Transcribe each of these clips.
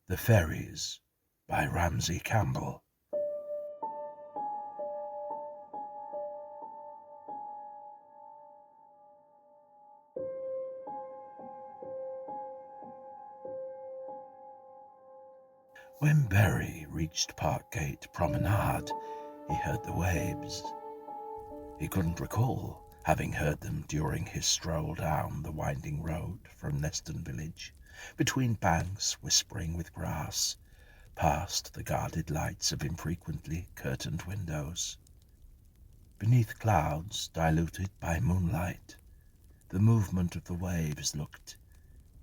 The Ferries by Ramsey Campbell. When Berry reached Parkgate Promenade, he heard the waves. He couldn't recall having heard them during his stroll down the winding road from Neston village, between banks whispering with grass, past the guarded lights of infrequently curtained windows. Beneath clouds diluted by moonlight, the movement of the waves looked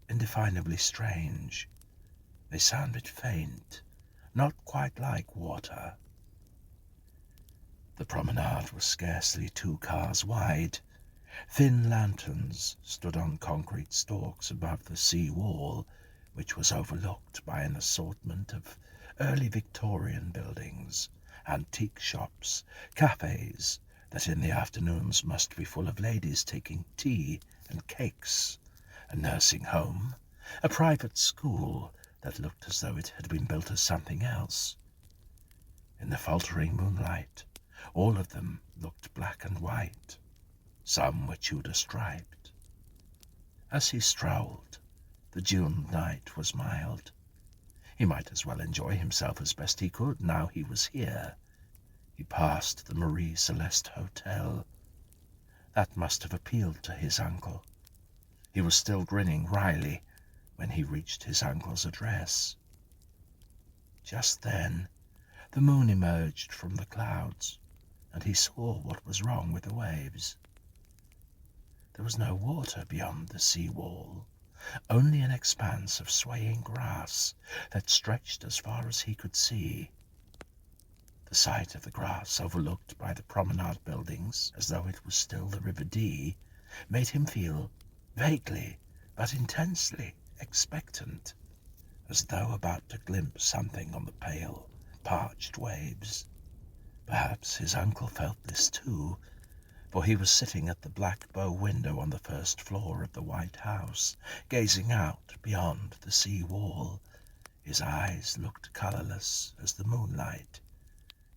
indefinably strange. They sounded faint, not quite like water. The promenade was scarcely 2 cars wide. Thin lanterns stood on concrete stalks above the sea wall, which was overlooked by an assortment of early Victorian buildings, antique shops, cafes that in the afternoons must be full of ladies taking tea and cakes, a nursing home, a private school that looked as though it had been built as something else. In the faltering moonlight, all of them looked black and white. Some were Tudor-striped. As he strolled, the June night was mild. He might as well enjoy himself as best he could now he was here. He passed the Marie Celeste Hotel. That must have appealed to his uncle. He was still grinning wryly when he reached his uncle's address. Just then, the moon emerged from the clouds, and he saw what was wrong with the waves. There was no water beyond the sea wall, only an expanse of swaying grass that stretched as far as he could see. The sight of the grass overlooked by the promenade buildings, as though it was still the River Dee, made him feel vaguely but intensely expectant, as though about to glimpse something on the pale, parched waves. Perhaps his uncle felt this too, for he was sitting at the black bow window on the first floor of the White House, gazing out beyond the sea wall. His eyes looked colourless as the moonlight.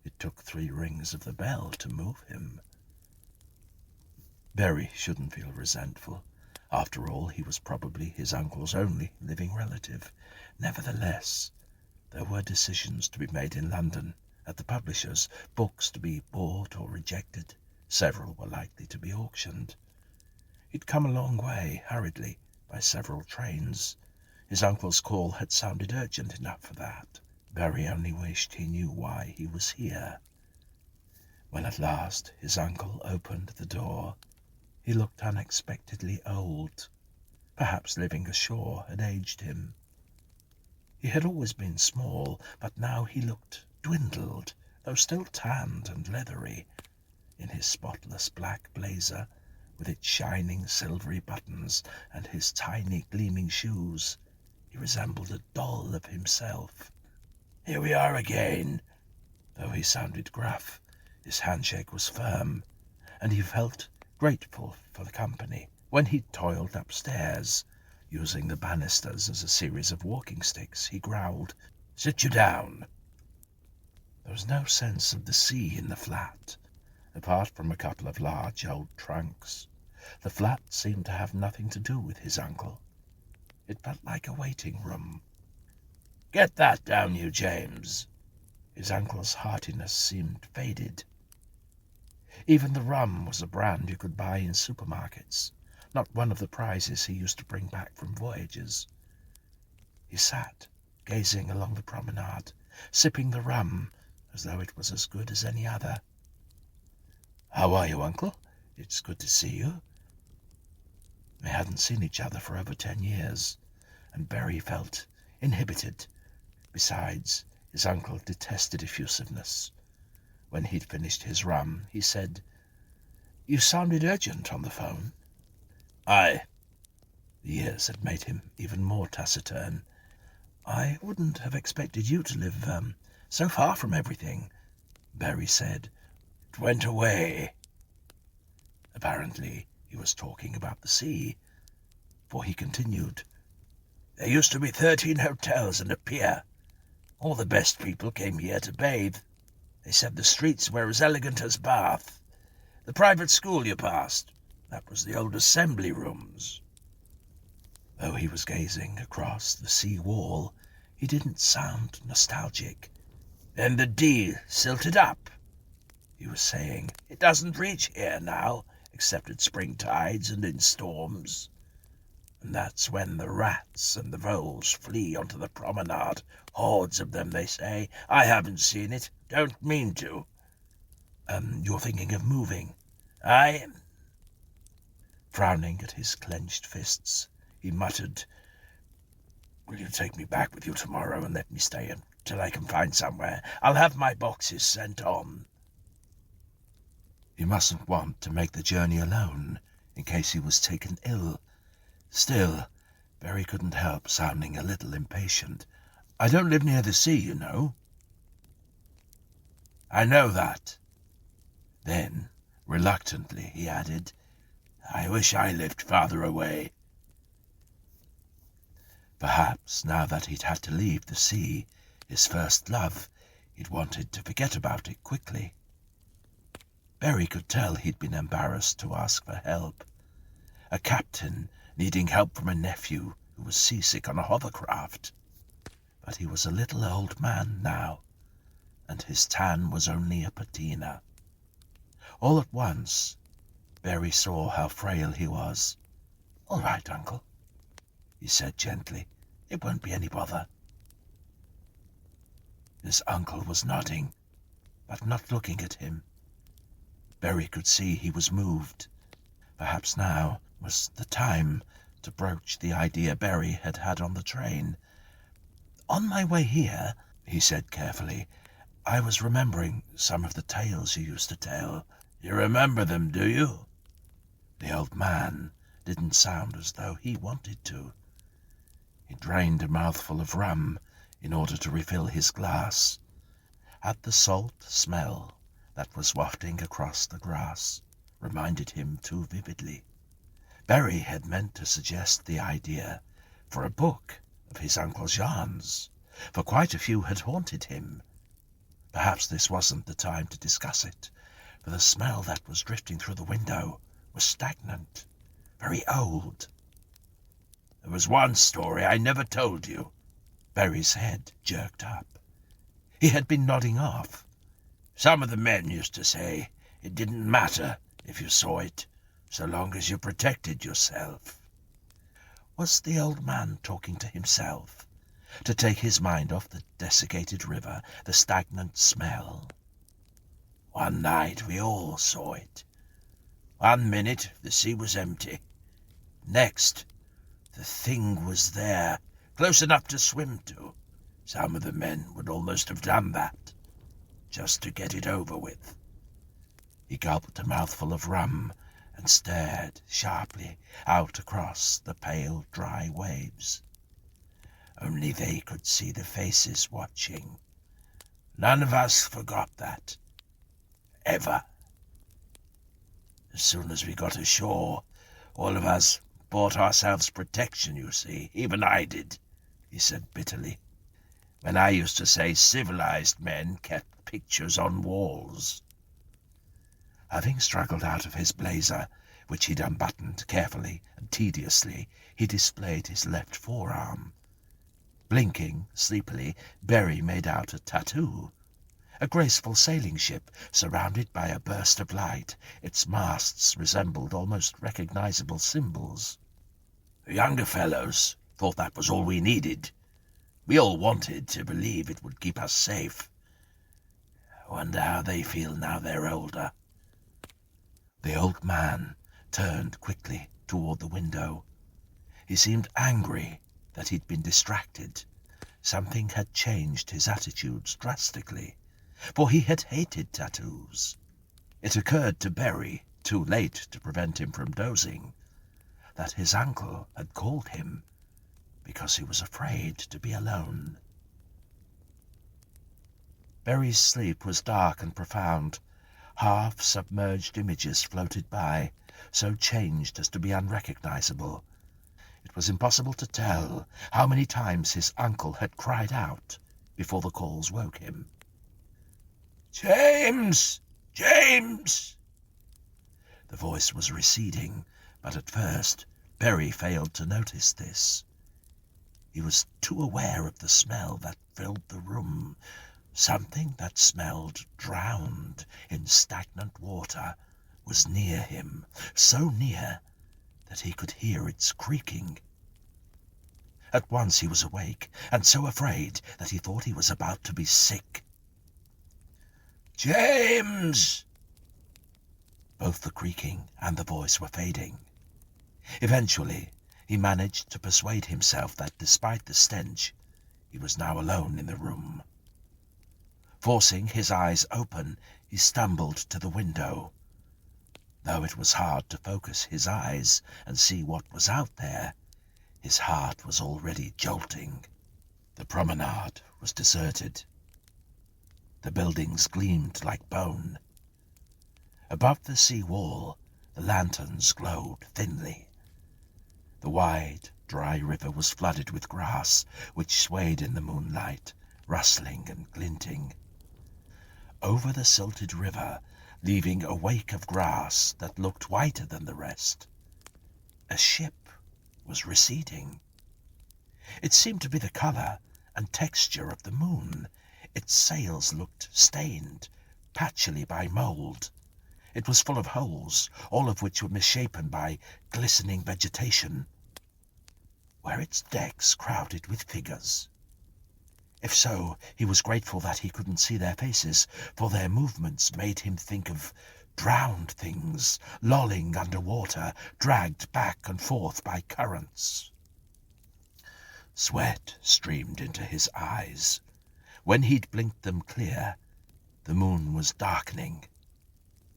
It took 3 rings of the bell to move him. Berry shouldn't feel resentful. After all, he was probably his uncle's only living relative. Nevertheless, there were decisions to be made in London, at the publishers, books to be bought or rejected. Several were likely to be auctioned. He'd come a long way, hurriedly, by several trains. His uncle's call had sounded urgent enough for that. Berry only wished he knew why he was here. When at last his uncle opened the door, he looked unexpectedly old. Perhaps living ashore had aged him. He had always been small, but now he looked dwindled, though still tanned and leathery. In his spotless black blazer, with its shining silvery buttons and his tiny gleaming shoes, he resembled a doll of himself. "Here we are again." Though he sounded gruff, his handshake was firm, and he felt grateful for the company. When he toiled upstairs, using the banisters as a series of walking sticks, he growled, "Sit you down." There was no sense of the sea in the flat, apart from a couple of large old trunks. The flat seemed to have nothing to do with his uncle. It felt like a waiting room. "Get that down, you James." His uncle's heartiness seemed faded. Even the rum was a brand you could buy in supermarkets, not one of the prizes he used to bring back from voyages. He sat, gazing along the promenade, sipping the rum as though it was as good as any other. "How are you, uncle? It's good to see you." They hadn't seen each other for over 10 years, and Berry felt inhibited. Besides, his uncle detested effusiveness. When he'd finished his rum, he said, "You sounded urgent on the phone." "Aye." The years had made him even more taciturn. "I wouldn't have expected you to live so far from everything," Berry said. "It went away." Apparently he was talking about the sea, for he continued, There used to be 13 hotels and a pier. All the best people came here to bathe. They said the streets were as elegant as Bath. The private school you passed, that was the old assembly rooms." Though he was gazing across the sea wall, he didn't sound nostalgic. "Then the Dee silted up," he was saying. "It doesn't reach here now, except at spring tides and in storms. And that's when the rats and the voles flee onto the promenade. Hordes of them, they say. I haven't seen it. Don't mean to." "You're thinking of moving?" Frowning at his clenched fists, he muttered, "Will you take me back with you tomorrow and let me stay until I can find somewhere? I'll have my boxes sent on." He mustn't want to make the journey alone, in case he was taken ill. Still, Barry couldn't help sounding a little impatient. "I don't live near the sea, you know." "I know that." Then, reluctantly, he added, "I wish I lived farther away." Perhaps, now that he'd had to leave the sea, his first love, he'd wanted to forget about it quickly. Barry could tell he'd been embarrassed to ask for help. A captain needing help from a nephew who was seasick on a hovercraft. But he was a little old man now, and his tan was only a patina. All at once, Barry saw how frail he was. "All right, Uncle," he said gently. "It won't be any bother." His uncle was nodding, but not looking at him. Barry could see he was moved. Perhaps now was the time to broach the idea Barry had had on the train. "On my way here," he said carefully, "I was remembering some of the tales you used to tell." "You remember them, do you?" The old man didn't sound as though he wanted to. He drained a mouthful of rum in order to refill his glass. At the salt smell that was wafting across the grass reminded him too vividly. Barry had meant to suggest the idea for a book of his uncle's yarns, for quite a few had haunted him. Perhaps this wasn't the time to discuss it, for the smell that was drifting through the window was stagnant, very old. "There was one story I never told you." Barry's head jerked up. He had been nodding off. "Some of the men used to say it didn't matter if you saw it, so long as you protected yourself." Was the old man talking to himself, to take his mind off the desiccated river, the stagnant smell? "One night we all saw it. One minute the sea was empty. Next, the thing was there, close enough to swim to. Some of the men would almost have done that, just to get it over with." He gulped a mouthful of rum and stared sharply out across the pale, dry waves. Only they could see the faces watching. None of us forgot that. Ever. As soon as we got ashore, all of us bought ourselves protection, you see. Even I did," he said bitterly. "When I used to say civilized men kept pictures on walls." Having struggled out of his blazer, which he'd unbuttoned carefully and tediously, he displayed his left forearm. Blinking sleepily, Barry made out a tattoo. A graceful sailing ship surrounded by a burst of light. Its masts resembled almost recognizable symbols. "The younger fellows thought that was all we needed. We all wanted to believe it would keep us safe. I wonder how they feel now they're older." The old man turned quickly toward the window. He seemed angry that he'd been distracted. Something had changed his attitudes drastically, for he had hated tattoos. It occurred to Barry, too late to prevent him from dozing, that his uncle had called him because he was afraid to be alone. Barry's sleep was dark and profound. Half-submerged images floated by, so changed as to be unrecognizable. It was impossible to tell how many times his uncle had cried out before the calls woke him. "James! James!" The voice was receding, but at first Berry failed to notice this. He was too aware of the smell that filled the room, something that smelled drowned in stagnant water was near him, so near that he could hear its creaking. At once he was awake, and so afraid that he thought he was about to be sick. "James!" Both the creaking and the voice were fading. Eventually, he managed to persuade himself that despite the stench, he was now alone in the room. Forcing his eyes open, he stumbled to the window. Though it was hard to focus his eyes and see what was out there, his heart was already jolting. The promenade was deserted. The buildings gleamed like bone. Above the sea wall, the lanterns glowed thinly. The wide, dry river was flooded with grass, which swayed in the moonlight, rustling and glinting. Over the silted river, leaving a wake of grass that looked whiter than the rest, a ship was receding. It seemed to be the color and texture of the moon. Its sails looked stained, patchily by mold. It was full of holes, all of which were misshapen by glistening vegetation. Were its decks crowded with figures? If so, he was grateful that he couldn't see their faces, for their movements made him think of drowned things lolling under water, dragged back and forth by currents. Sweat streamed into his eyes. When he'd blinked them clear, the moon was darkening.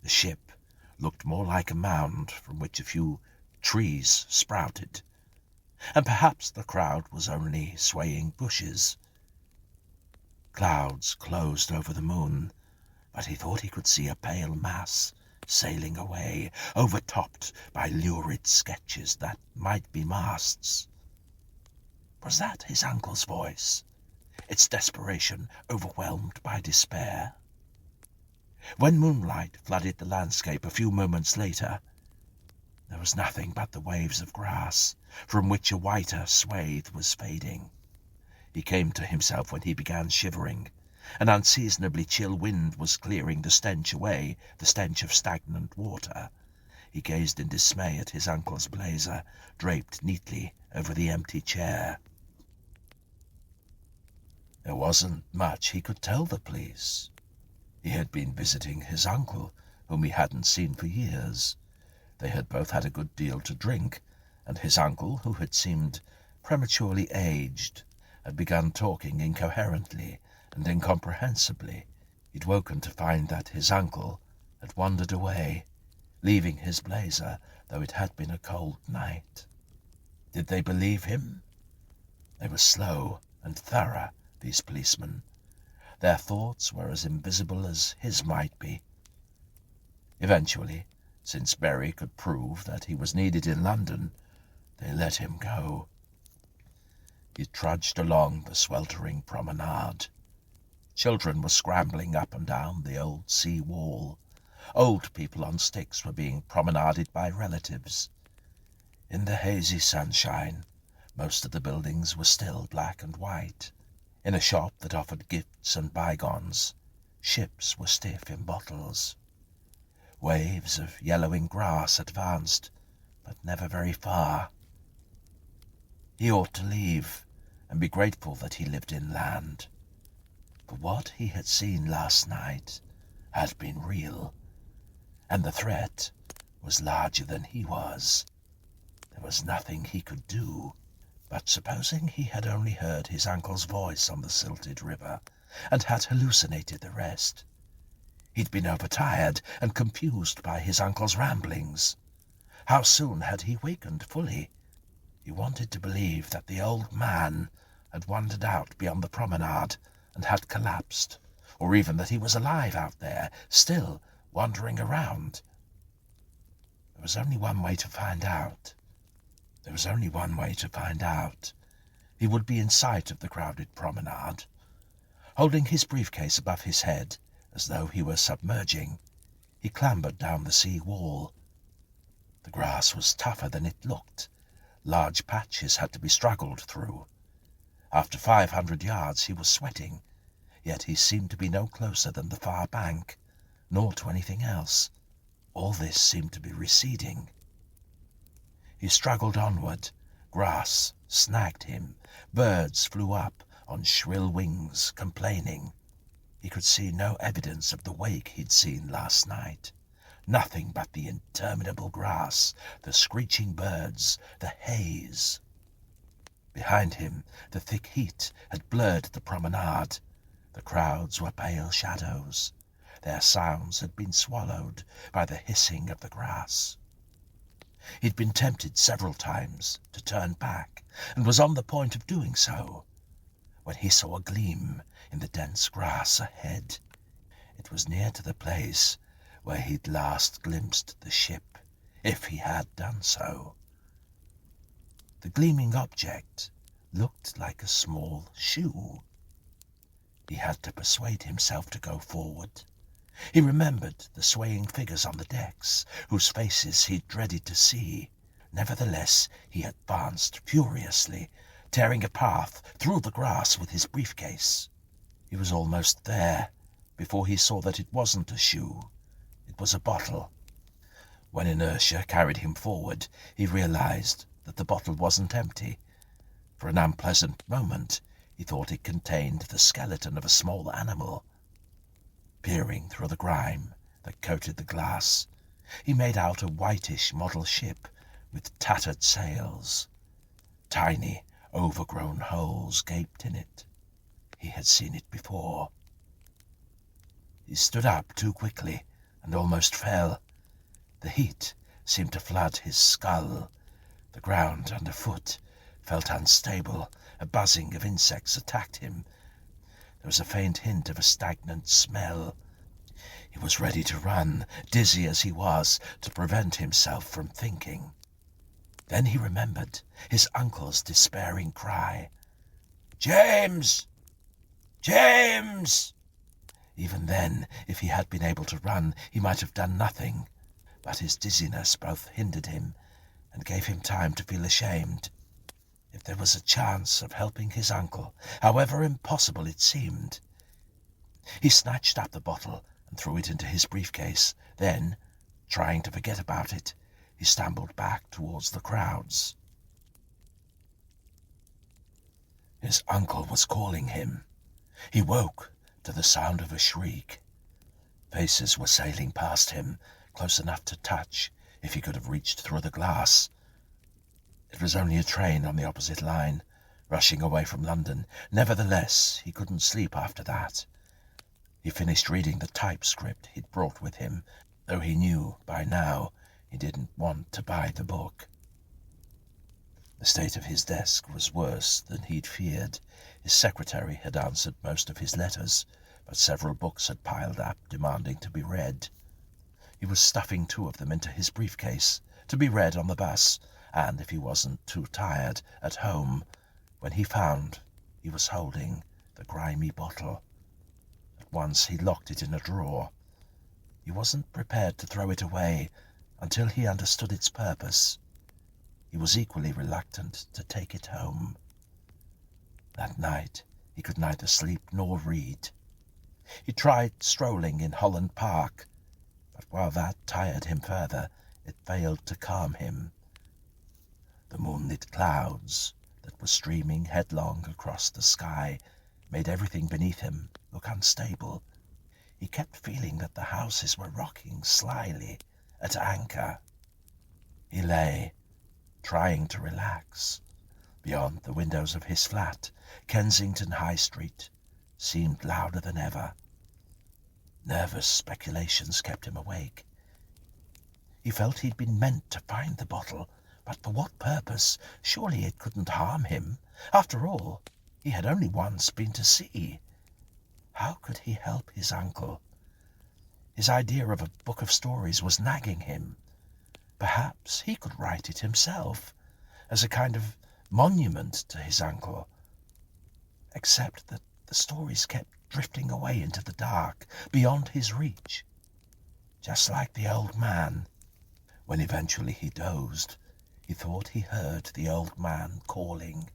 The ship looked more like a mound from which a few trees sprouted, and perhaps the crowd was only swaying bushes. Clouds closed over the moon, but he thought he could see a pale mass sailing away, overtopped by lurid sketches that might be masts. Was that his uncle's voice, its desperation overwhelmed by despair? When moonlight flooded the landscape a few moments later, there was nothing but the waves of grass, from which a whiter swathe was fading. He came to himself when he began shivering. An unseasonably chill wind was clearing the stench away, the stench of stagnant water. He gazed in dismay at his uncle's blazer, draped neatly over the empty chair. There wasn't much he could tell the police. He had been visiting his uncle, whom he hadn't seen for years. They had both had a good deal to drink, and his uncle, who had seemed prematurely aged, had begun talking incoherently and incomprehensibly. He'd woken to find that his uncle had wandered away, leaving his blazer, though it had been a cold night. Did they believe him? They were slow and thorough, these policemen. Their thoughts were as invisible as his might be. Eventually, since Berry could prove that he was needed in London, they let him go. He trudged along the sweltering promenade. Children were scrambling up and down the old sea wall. Old people on sticks were being promenaded by relatives. In the hazy sunshine, most of the buildings were still black and white. In a shop that offered gifts and bygones, ships were stiff in bottles. Waves of yellowing grass advanced, but never very far. He ought to leave and be grateful that he lived inland. For what he had seen last night had been real, and the threat was larger than he was. There was nothing he could do. But supposing he had only heard his uncle's voice on the silted river, and had hallucinated the rest? He'd been overtired and confused by his uncle's ramblings. How soon had he wakened fully? He wanted to believe that the old man had wandered out beyond the promenade and had collapsed, or even that he was alive out there, still wandering around. There was only one way to find out. There was only one way to find out. He would be in sight of the crowded promenade. Holding his briefcase above his head, as though he were submerging, he clambered down the sea wall. The grass was tougher than it looked. Large patches had to be struggled through. After 500 yards he was sweating, yet he seemed to be no closer than the far bank, nor to anything else. All this seemed to be receding. He struggled onward. Grass snagged him. Birds flew up on shrill wings, complaining. He could see no evidence of the wake he'd seen last night. Nothing but the interminable grass, the screeching birds, the haze. Behind him, the thick heat had blurred the promenade. The crowds were pale shadows. Their sounds had been swallowed by the hissing of the grass. He'd been tempted several times to turn back, and was on the point of doing so, when he saw a gleam in the dense grass ahead. It was near to the place where he'd last glimpsed the ship, if he had done so. The gleaming object looked like a small shoe. He had to persuade himself to go forward. He remembered the swaying figures on the decks, whose faces he dreaded to see. Nevertheless, he advanced furiously, tearing a path through the grass with his briefcase. He was almost there before he saw that it wasn't a shoe. It was a bottle. When inertia carried him forward, he realized that the bottle wasn't empty. For an unpleasant moment, he thought it contained the skeleton of a small animal. Peering through the grime that coated the glass, he made out a whitish model ship with tattered sails. Tiny, overgrown holes gaped in it. He had seen it before. He stood up too quickly and almost fell. The heat seemed to flood his skull. The ground underfoot felt unstable. A buzzing of insects attacked him. There was a faint hint of a stagnant smell. He was ready to run, dizzy as he was, to prevent himself from thinking. Then he remembered his uncle's despairing cry. "James! James!" Even then, if he had been able to run, he might have done nothing. But his dizziness both hindered him and gave him time to feel ashamed. If there was a chance of helping his uncle, however impossible it seemed. He snatched up the bottle and threw it into his briefcase. Then, trying to forget about it, he stumbled back towards the crowds. His uncle was calling him. He woke to the sound of a shriek. Faces were sailing past him, close enough to touch if he could have reached through the glass. It was only a train on the opposite line, rushing away from London. Nevertheless, he couldn't sleep after that. He finished reading the typescript he'd brought with him, though he knew by now he didn't want to buy the book. The state of his desk was worse than he'd feared. His secretary had answered most of his letters, but several books had piled up, demanding to be read. He was stuffing 2 of them into his briefcase, to be read on the bus, and if he wasn't too tired, at home, when he found he was holding the grimy bottle. At once he locked it in a drawer. He wasn't prepared to throw it away until he understood its purpose. He was equally reluctant to take it home. That night he could neither sleep nor read. He tried strolling in Holland Park, but while that tired him further, it failed to calm him. The moonlit clouds that were streaming headlong across the sky made everything beneath him look unstable. He kept feeling that the houses were rocking slyly at anchor. He lay, trying to relax. Beyond the windows of his flat, Kensington High Street seemed louder than ever. Nervous speculations kept him awake. He felt he'd been meant to find the bottle, but for what purpose? Surely it couldn't harm him. After all, he had only once been to sea. How could he help his uncle? His idea of a book of stories was nagging him. Perhaps he could write it himself, as a kind of monument to his uncle, except that the stories kept drifting away into the dark, beyond his reach, just like the old man. When eventually he dozed, he thought he heard the old man calling.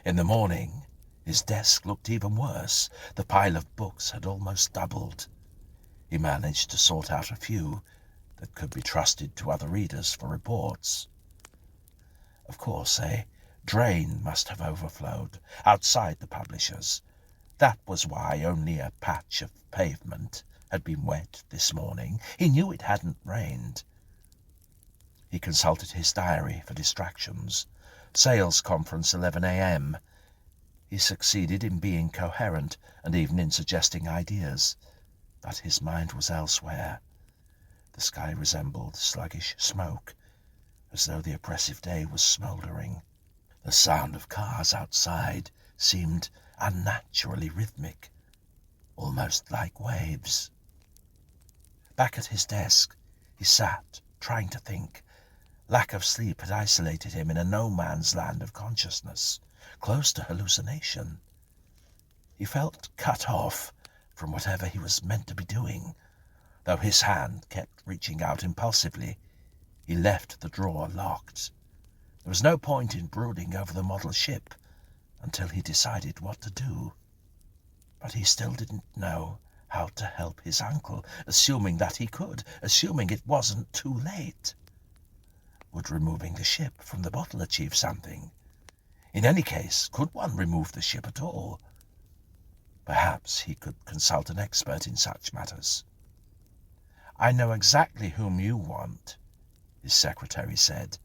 In the morning, his desk looked even worse. The pile of books had almost doubled. He managed to sort out a few that could be trusted to other readers for reports. Of course, a drain must have overflowed outside the publishers. That was why only a patch of pavement had been wet this morning. He knew it hadn't rained. He consulted his diary for distractions. Sales conference 11 a.m. He succeeded in being coherent and even in suggesting ideas, but his mind was elsewhere. The sky resembled sluggish smoke, as though the oppressive day was smouldering. The sound of cars outside seemed unnaturally rhythmic, almost like waves. Back at his desk, he sat, trying to think. Lack of sleep had isolated him in a no-man's land of consciousness, close to hallucination. He felt cut off from whatever he was meant to be doing. Though his hand kept reaching out impulsively, he left the drawer locked. There was no point in brooding over the model ship until he decided what to do. But he still didn't know how to help his uncle, assuming that he could, assuming it wasn't too late. Would removing the ship from the bottle achieve something? In any case, could one remove the ship at all? Perhaps he could consult an expert in such matters. "I know exactly whom you want," his secretary said,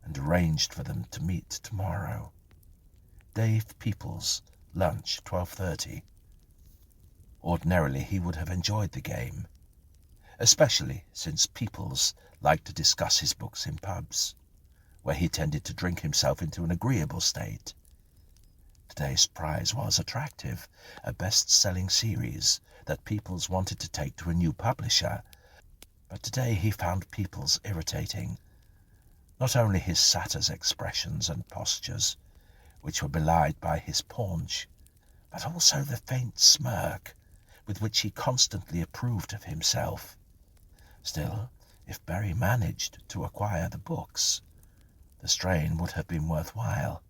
and arranged for them to meet tomorrow. Dave Peoples, lunch 12:30. Ordinarily he would have enjoyed the game, especially since Peoples liked to discuss his books in pubs, where he tended to drink himself into an agreeable state. Today's prize was attractive, a best-selling series that Peoples wanted to take to a new publisher, but today he found Peoples irritating. Not only his satyr's expressions and postures, which were belied by his paunch, but also the faint smirk with which he constantly approved of himself. Still, if Berry managed to acquire the books, the strain would have been worthwhile.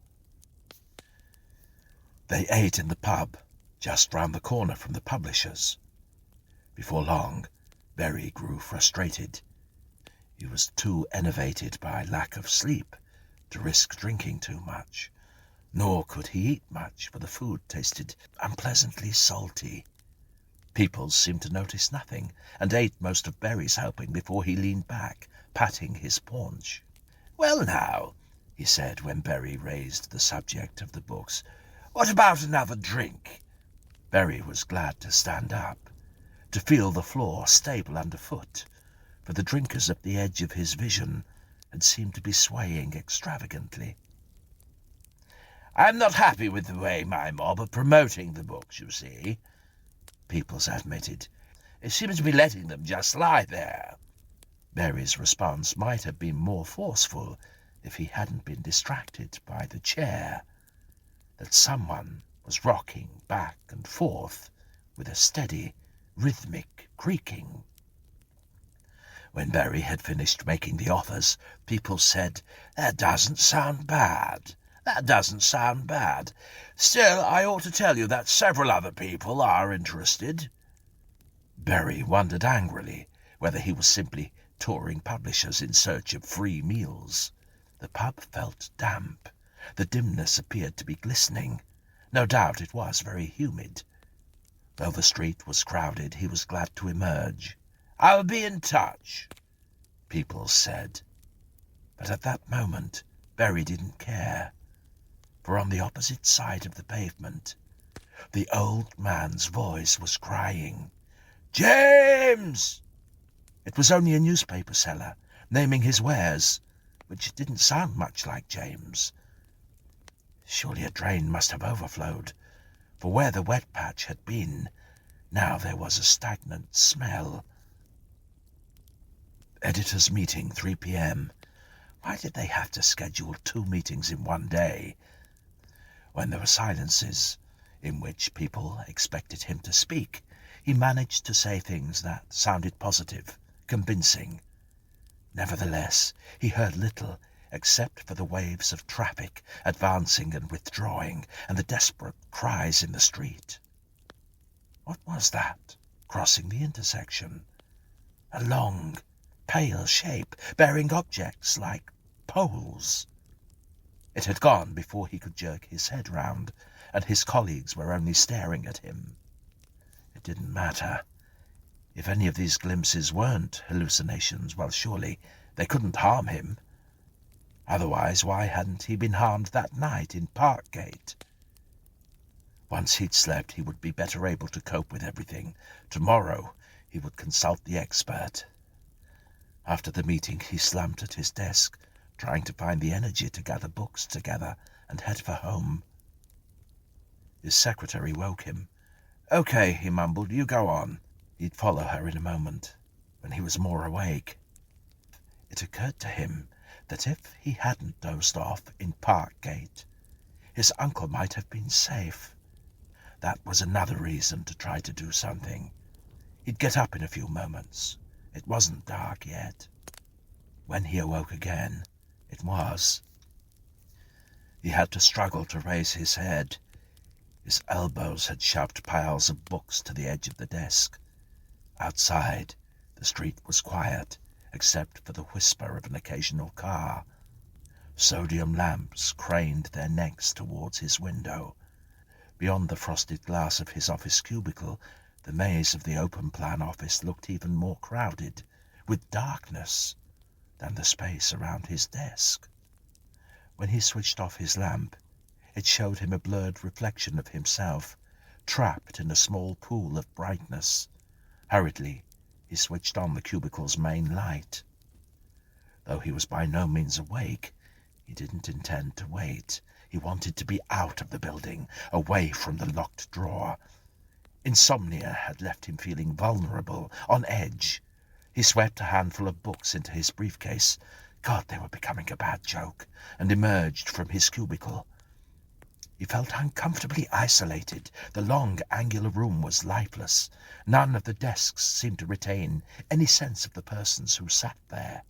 They ate in the pub, just round the corner from the publishers. Before long, Berry grew frustrated. He was too enervated by lack of sleep to risk drinking too much, nor could he eat much, for the food tasted unpleasantly salty. Peoples seemed to notice nothing, and ate most of Berry's helping before he leaned back, patting his paunch. "Well now," he said when Berry raised the subject of the books, "what about another drink?" Berry was glad to stand up, to feel the floor stable underfoot, for the drinkers at the edge of his vision had seemed to be swaying extravagantly. "I'm not happy with the way my mob are promoting the books, you see," Peoples admitted. "They seem to be letting them just lie there." Berry's response might have been more forceful if he hadn't been distracted by the chair that someone was rocking back and forth with a steady, rhythmic creaking. When Berry had finished making the offers, Peoples said, "That doesn't sound bad. That doesn't sound bad. Still, I ought to tell you that several other people are interested." Berry wondered angrily whether he was simply touring publishers in search of free meals. The pub felt damp. The dimness appeared to be glistening. No doubt it was very humid. Though the street was crowded, he was glad to emerge. "I'll be in touch," Peoples said. But at that moment, Berry didn't care. For on the opposite side of the pavement, the old man's voice was crying, "James!" It was only a newspaper seller, naming his wares, which didn't sound much like James. Surely a drain must have overflowed, for where the wet patch had been, now there was a stagnant smell. Editors' meeting, 3 p.m. Why did they have to schedule 2 meetings in one day? When there were silences in which people expected him to speak, he managed to say things that sounded positive, convincing. Nevertheless, he heard little except for the waves of traffic advancing and withdrawing and the desperate cries in the street. What was that, crossing the intersection? A long, pale shape bearing objects like poles. It had gone before he could jerk his head round, and his colleagues were only staring at him. It didn't matter. If any of these glimpses weren't hallucinations, well, surely they couldn't harm him. Otherwise, why hadn't he been harmed that night in Parkgate? Once he'd slept, he would be better able to cope with everything. Tomorrow, he would consult the expert. After the meeting, he slumped at his desk, trying to find the energy to gather books together and head for home. His secretary woke him. "Okay," he mumbled, "you go on." He'd follow her in a moment, when he was more awake. It occurred to him that if he hadn't dozed off in Parkgate, his uncle might have been safe. That was another reason to try to do something. He'd get up in a few moments. It wasn't dark yet. When he awoke again, it was. He had to struggle to raise his head. His elbows had shoved piles of books to the edge of the desk. Outside, the street was quiet, except for the whisper of an occasional car. Sodium lamps craned their necks towards his window. Beyond the frosted glass of his office cubicle, the maze of the open-plan office looked even more crowded, with darkness, than the space around his desk. When he switched off his lamp, it showed him a blurred reflection of himself, trapped in a small pool of brightness. Hurriedly, he switched on the cubicle's main light. Though he was by no means awake, he didn't intend to wait. He wanted to be out of the building, away from the locked drawer. Insomnia had left him feeling vulnerable, on edge. He swept a handful of books into his briefcase. God, they were becoming a bad joke, and emerged from his cubicle. He felt uncomfortably isolated. The long, angular room was lifeless. None of the desks seemed to retain any sense of the persons who sat there.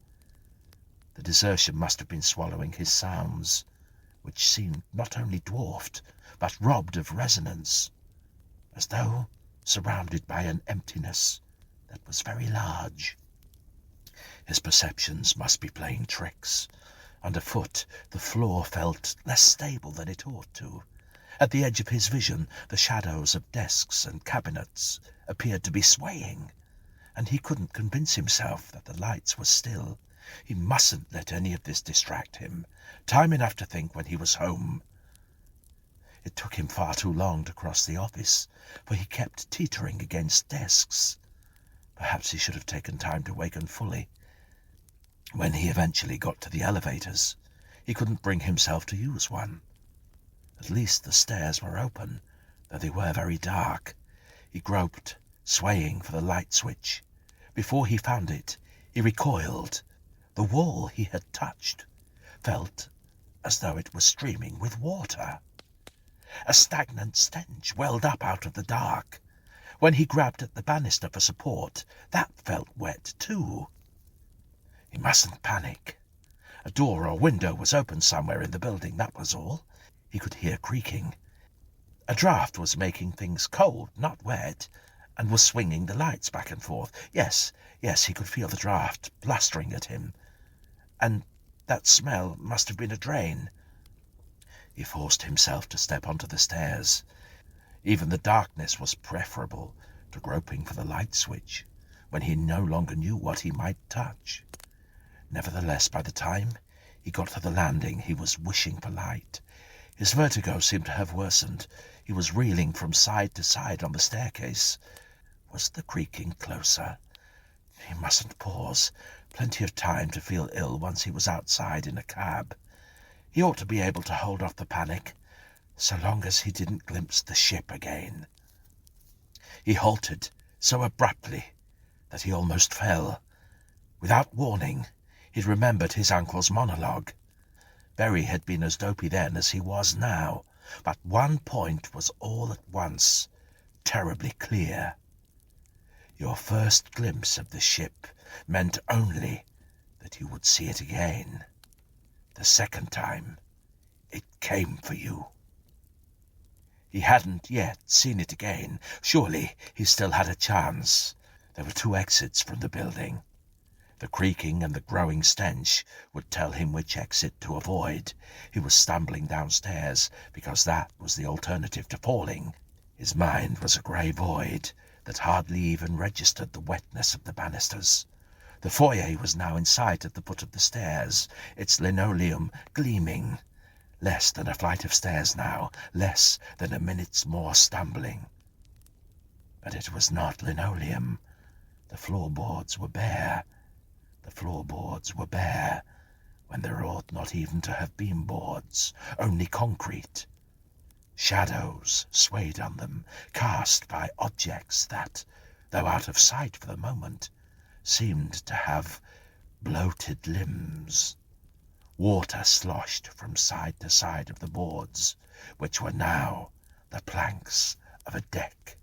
The desertion must have been swallowing his sounds, which seemed not only dwarfed, but robbed of resonance, as though surrounded by an emptiness that was very large. His perceptions must be playing tricks. Underfoot, the floor felt less stable than it ought to. At the edge of his vision, the shadows of desks and cabinets appeared to be swaying, and he couldn't convince himself that the lights were still. He mustn't let any of this distract him. Time enough to think when he was home. It took him far too long to cross the office, for he kept teetering against desks. Perhaps he should have taken time to waken fully. When he eventually got to the elevators, he couldn't bring himself to use one. At least the stairs were open, though they were very dark. He groped, swaying for the light switch. Before he found it, he recoiled. The wall he had touched felt as though it was streaming with water. A stagnant stench welled up out of the dark. When he grabbed at the banister for support, that felt wet too. He mustn't panic. A door or window was open somewhere in the building, that was all. He could hear creaking. A draft was making things cold, not wet, and was swinging the lights back and forth. Yes, he could feel the draft blustering at him. And that smell must have been a drain. He forced himself to step onto the stairs. Even the darkness was preferable to groping for the light switch when he no longer knew what he might touch. Nevertheless, by the time he got to the landing, he was wishing for light. His vertigo seemed to have worsened. He was reeling from side to side on the staircase. Was the creaking closer? He mustn't pause. Plenty of time to feel ill once he was outside in a cab. He ought to be able to hold off the panic, so long as he didn't glimpse the ship again. He halted so abruptly that he almost fell. Without warning, He'd remembered his uncle's monologue. Berry had been as dopey then as he was now, but one point was all at once terribly clear. Your first glimpse of the ship meant only that you would see it again. The second time, it came for you. He hadn't yet seen it again. Surely he still had a chance. There were 2 exits from the building. The creaking and the growing stench would tell him which exit to avoid. He was stumbling downstairs because that was the alternative to falling. His mind was a grey void that hardly even registered the wetness of the banisters. The foyer was now in sight at the foot of the stairs, its linoleum gleaming. Less than a flight of stairs now, less than a minute's more stumbling. But it was not linoleum. The floorboards were bare. The floorboards were bare, when there ought not even to have been boards, only concrete. Shadows swayed on them, cast by objects that, though out of sight for the moment, seemed to have bloated limbs. Water sloshed from side to side of the boards, which were now the planks of a deck.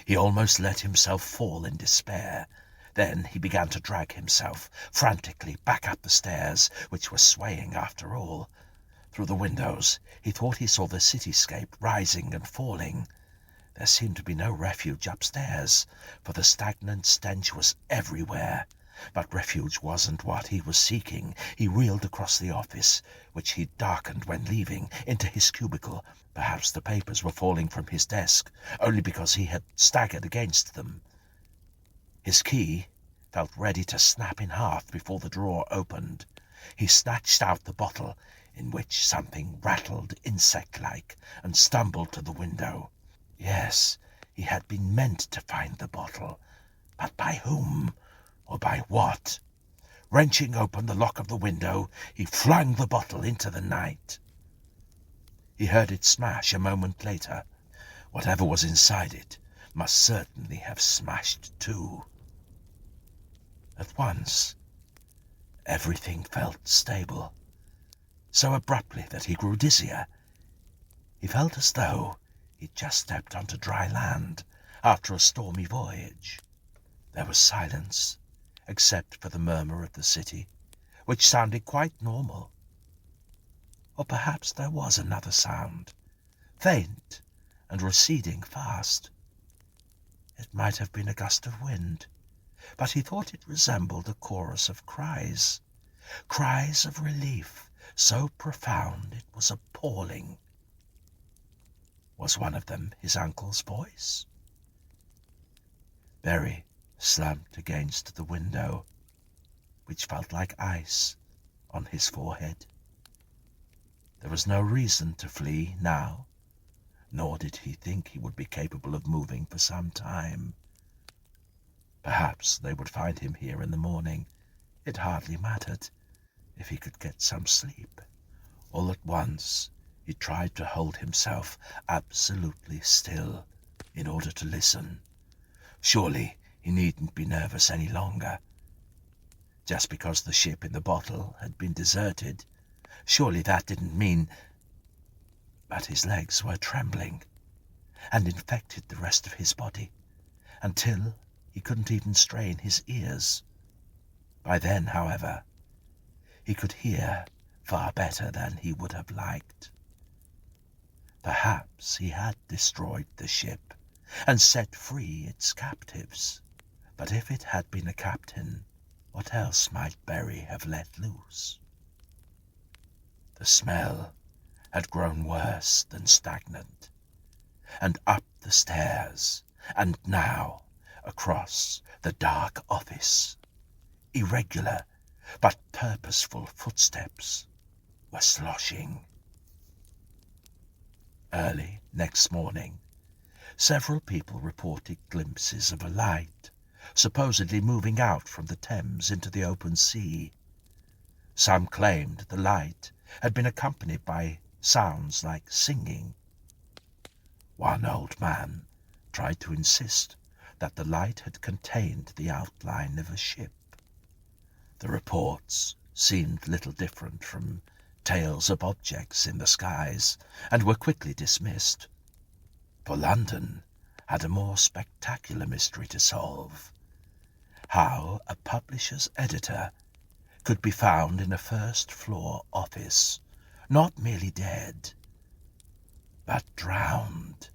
He almost let himself fall in despair. Then he began to drag himself frantically back up the stairs, which were swaying after all. Through the windows he thought he saw the cityscape rising and falling. There seemed to be no refuge upstairs, for the stagnant stench was everywhere. But refuge wasn't what he was seeking. He reeled across the office, which he'd darkened when leaving, into his cubicle. Perhaps the papers were falling from his desk, only because he had staggered against them. His key felt ready to snap in half before the drawer opened. He snatched out the bottle, in which something rattled insect-like, and stumbled to the window. Yes, he had been meant to find the bottle, but by whom? Or by what? Wrenching open the lock of the window, he flung the bottle into the night. He heard it smash a moment later. Whatever was inside it must certainly have smashed too. At once, everything felt stable, so abruptly that he grew dizzier. He felt as though he'd just stepped onto dry land after a stormy voyage. There was silence, except for the murmur of the city, which sounded quite normal. Or perhaps there was another sound, faint and receding fast. It might have been a gust of wind, but he thought it resembled a chorus of cries, cries of relief, so profound it was appalling. Was one of them his uncle's voice? Berry slumped against the window, which felt like ice on his forehead. There was no reason to flee now, nor did he think he would be capable of moving for some time. Perhaps they would find him here in the morning. It hardly mattered, if he could get some sleep. All at once he tried to hold himself absolutely still in order to listen. Surely he needn't be nervous any longer. Just because the ship in the bottle had been deserted, surely that didn't mean... But his legs were trembling, and infected the rest of his body, until he couldn't even strain his ears. By then, however, he could hear far better than he would have liked. Perhaps he had destroyed the ship and set free its captives. But if it had been a captain, what else might Berry have let loose? The smell had grown worse than stagnant, and up the stairs, and now across the dark office, irregular but purposeful footsteps were sloshing. Early next morning, several people reported glimpses of a light, supposedly moving out from the Thames into the open sea. Some claimed the light had been accompanied by sounds like singing. One old man tried to insist that the light had contained the outline of a ship. The reports seemed little different from tales of objects in the skies, and were quickly dismissed. For London had a more spectacular mystery to solve: how a publisher's editor could be found in a first-floor office, not merely dead, but drowned.